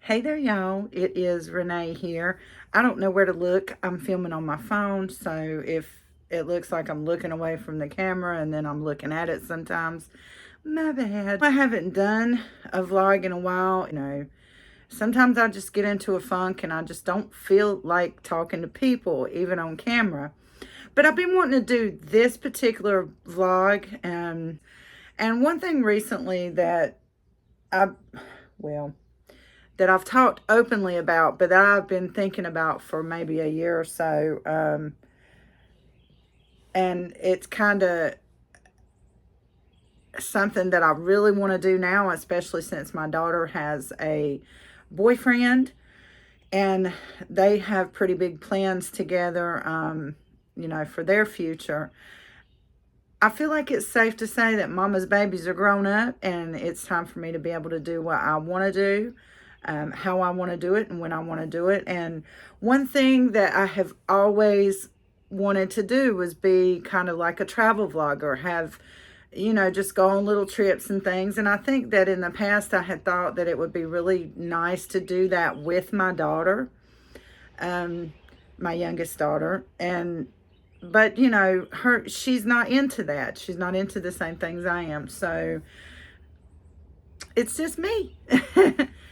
Hey there, y'all. It is Renee here. I don't know where to look. I'm filming on my phone, so if it looks like I'm looking away from the camera and then I'm looking at it sometimes, my bad. I haven't done a vlog in a while. Sometimes I just get into a funk and I just don't feel like talking to people, even on camera. But I've been wanting to do this particular vlog. And one thing recently that I, well, that I've talked openly about, but that I've been thinking about for maybe a year or so. And it's kind of something that I really want to do now, especially since my daughter has a boyfriend and they have pretty big plans together, for their future. I feel like it's safe to say that mama's babies are grown up and it's time for me to be able to do what I want to do. How I want to do it and when I want to do it. And one thing that I have always wanted to do was be kind of like a travel vlogger, have, just go on little trips and things. And I think that in the past I had thought that it would be really nice to do that with my daughter, my youngest daughter. But she's not into that. She's not into the same things I am. So it's just me.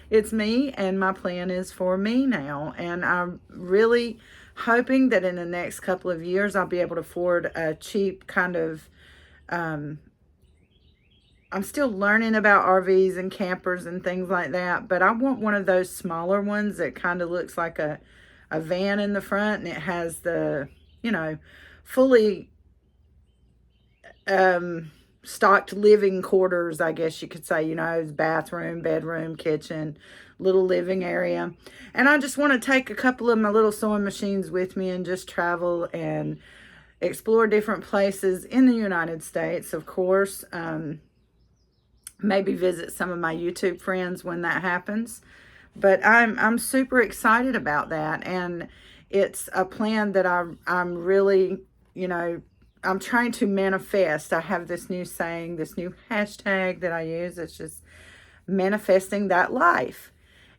It's me, and my plan is for me now. And I'm really hoping that in the next couple of years, I'll be able to afford a cheap kind of, I'm still learning about RVs and campers and things like that, but I want one of those smaller ones that kind of looks like a van in the front, and it has the, fully, stocked living quarters, I guess you could say, bathroom, bedroom, kitchen, little living area. And I just want to take a couple of my little sewing machines with me and just travel and explore different places in the United States, of course. Maybe visit some of my YouTube friends when that happens. But I'm super excited about that. And it's a plan that I'm really, I'm trying to manifest. I have this new saying, this new hashtag that I use. It's just manifesting that life.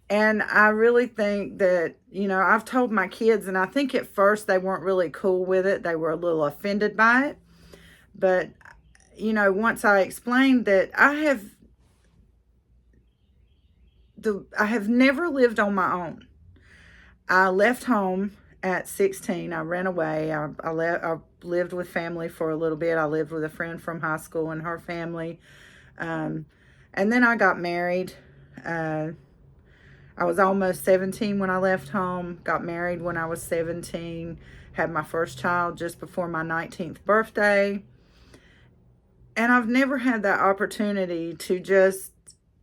And I really think that, I've told my kids, and I think at first they weren't really cool with it. They were a little offended by it. But, once I explained that I have never lived on my own. I left home at 16. I ran away. I lived with family for a little bit. I lived with a friend from high school and her family. And then I got married. I was almost 17 when I left home. Got married when I was 17. Had my first child just before my 19th birthday. And I've never had that opportunity to just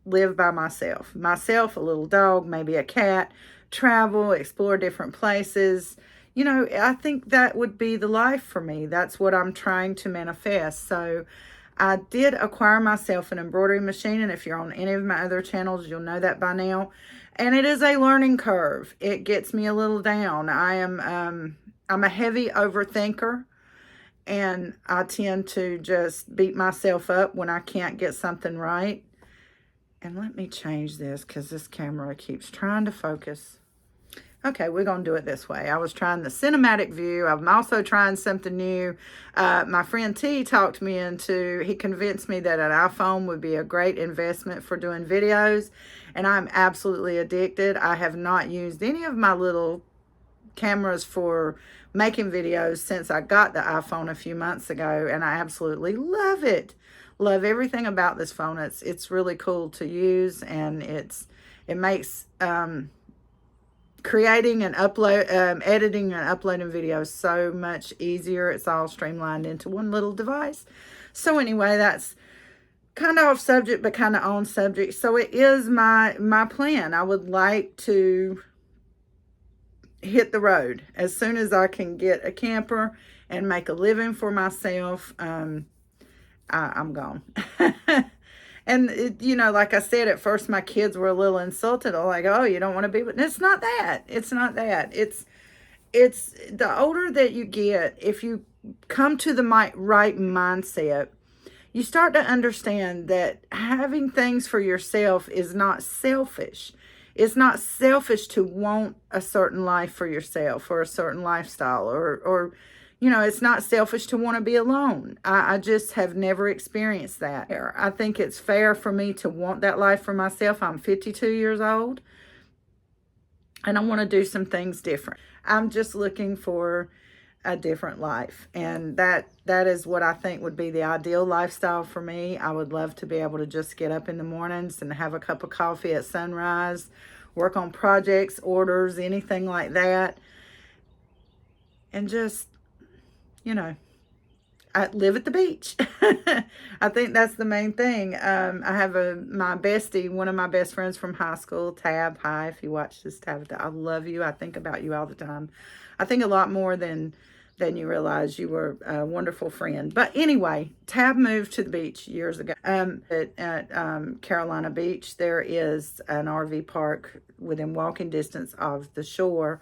live by myself. Myself, a little dog, maybe a cat, travel, explore different places. I think that would be the life for me. That's what I'm trying to manifest. So I did acquire myself an embroidery machine, and if you're on any of my other channels, you'll know that by now. And it is a learning curve. It gets me a little down. I'm a heavy overthinker, and I tend to just beat myself up when I can't get something right. And let me change this because this camera keeps trying to focus. Okay, we're going to do it this way. I was trying the cinematic view. I'm also trying something new. My friend T talked me into, he convinced me that an iPhone would be a great investment for doing videos. And I'm absolutely addicted. I have not used any of my little cameras for making videos since I got the iPhone a few months ago. And I absolutely love it. Love everything about this phone. It's really cool to use, and it makes creating and editing and uploading videos so much easier. It's all streamlined into one little device. So anyway, that's kind of off subject, but kind of on subject. So it is my plan. I would like to hit the road as soon as I can get a camper and make a living for myself. I'm gone. And, like I said, at first my kids were a little insulted. I'm like, oh, you don't want to be with... It's not that. It's not that. It's the older that you get, if you come to the right mindset, you start to understand that having things for yourself is not selfish. It's not selfish to want a certain life for yourself or a certain lifestyle, or it's not selfish to want to be alone. I just have never experienced that. I think it's fair for me to want that life for myself. I'm 52 years old and I want to do some things different. I'm just looking for a different life, and that is what I think would be the ideal lifestyle for me. I would love to be able to just get up in the mornings and have a cup of coffee at sunrise, work on projects, orders, anything like that, and just I live at the beach. I think that's the main thing. I have my bestie, one of my best friends from high school, Tab. Hi, if you watch this, Tab, I love you. I think about you all the time. I think a lot more than you realize. You were a wonderful friend. But anyway, Tab moved to the beach years ago. At Carolina Beach, there is an RV park within walking distance of the shore,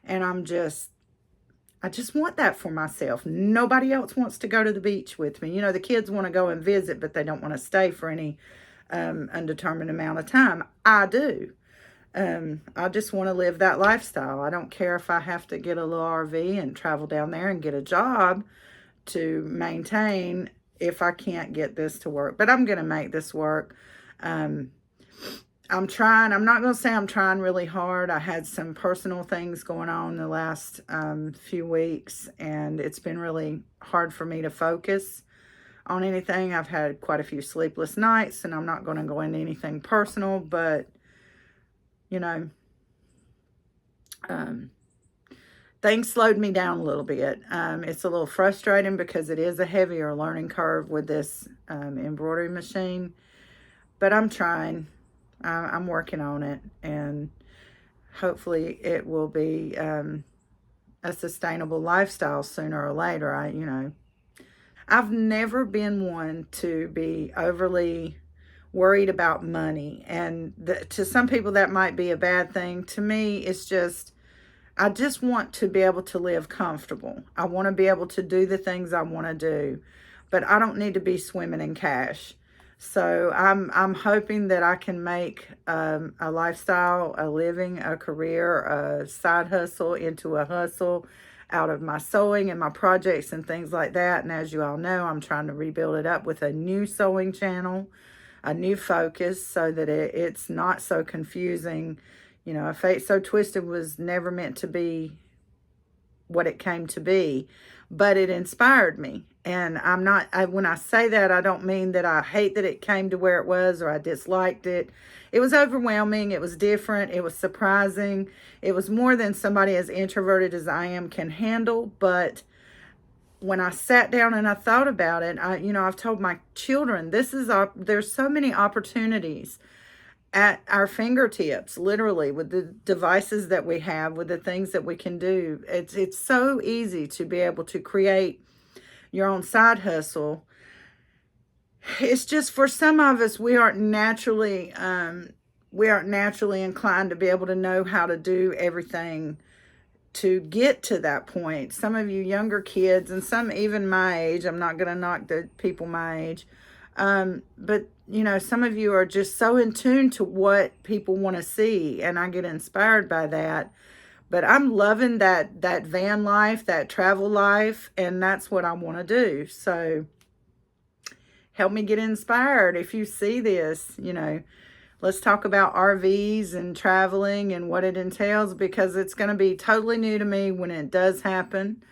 and I just want that for myself. Nobody else wants to go to the beach with me. The kids want to go and visit, but they don't want to stay for any undetermined amount of time. I do. I just want to live that lifestyle. I don't care if I have to get a little RV and travel down there and get a job to maintain if I can't get this to work. But I'm going to make this work. I'm trying. I'm not going to say I'm trying really hard. I had some personal things going on the last few weeks, and it's been really hard for me to focus on anything. I've had quite a few sleepless nights, and I'm not going to go into anything personal, but, things slowed me down a little bit. It's a little frustrating because it is a heavier learning curve with this embroidery machine, but I'm trying. I'm working on it, and hopefully it will be a sustainable lifestyle sooner or later. I've never been one to be overly worried about money, and to some people that might be a bad thing. To me, it's just, I just want to be able to live comfortable. I want to be able to do the things I want to do, but I don't need to be swimming in cash. So I'm hoping that I can make a lifestyle, a living, a career, a side hustle into a hustle out of my sewing and my projects and things like that. And as you all know, I'm trying to rebuild it up with a new sewing channel, a new focus, so that it's not so confusing. A Fate So Twisted was never meant to be what it came to be, but it inspired me. And when I say that, I don't mean that I hate that it came to where it was or I disliked it. It was overwhelming. It was different. It was surprising. It was more than somebody as introverted as I am can handle. But when I sat down and I thought about it, I've told my children, there's so many opportunities at our fingertips, literally, with the devices that we have, with the things that we can do. It's so easy to be able to create your own side hustle. It's just, for some of us, we aren't naturally inclined to be able to know how to do everything to get to that point. Some of you younger kids, and some even my age, I'm not going to knock the people my age, but some of you are just so in tune to what people want to see, and I get inspired by that. But I'm loving that van life, that travel life, and that's what I want to do. So help me get inspired. If you see this, let's talk about RVs and traveling and what it entails, because it's going to be totally new to me when it does happen.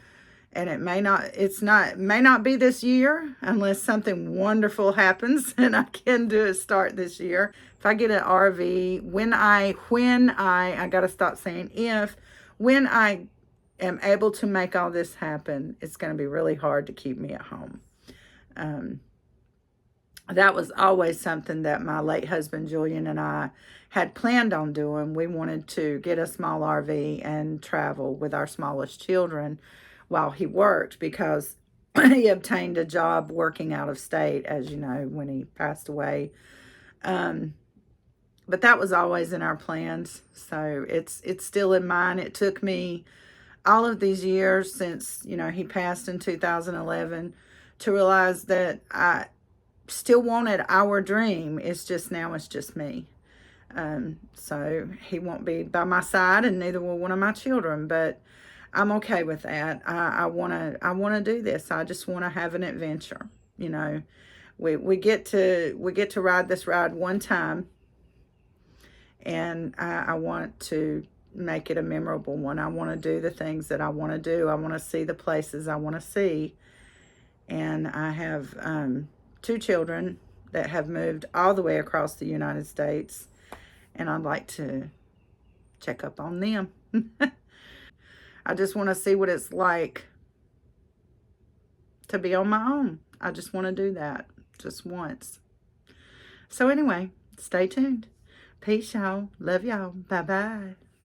And it may not be this year unless something wonderful happens and I can do a start this year. If I get an RV, when I got to stop saying if, when I am able to make all this happen, it's going to be really hard to keep me at home. That was always something that my late husband, Julian, and I had planned on doing. We wanted to get a small RV and travel with our smallest children while he worked, because he obtained a job working out of state, as you know, when he passed away. But that was always in our plans, so it's still in mine. It took me all of these years since, he passed in 2011 to realize that I still wanted our dream. It's just me. So he won't be by my side, and neither will one of my children, but I'm okay with that. I wanna do this. I just want to have an adventure. You know, we get to ride this ride one time, and I want to make it a memorable one. I want to do the things that I want to do. I want to see the places I want to see. And I have 2 children that have moved all the way across the United States, and I'd like to check up on them. I just want to see what it's like to be on my own. I just want to do that just once. So anyway, stay tuned. Peace, y'all. Love y'all. Bye-bye.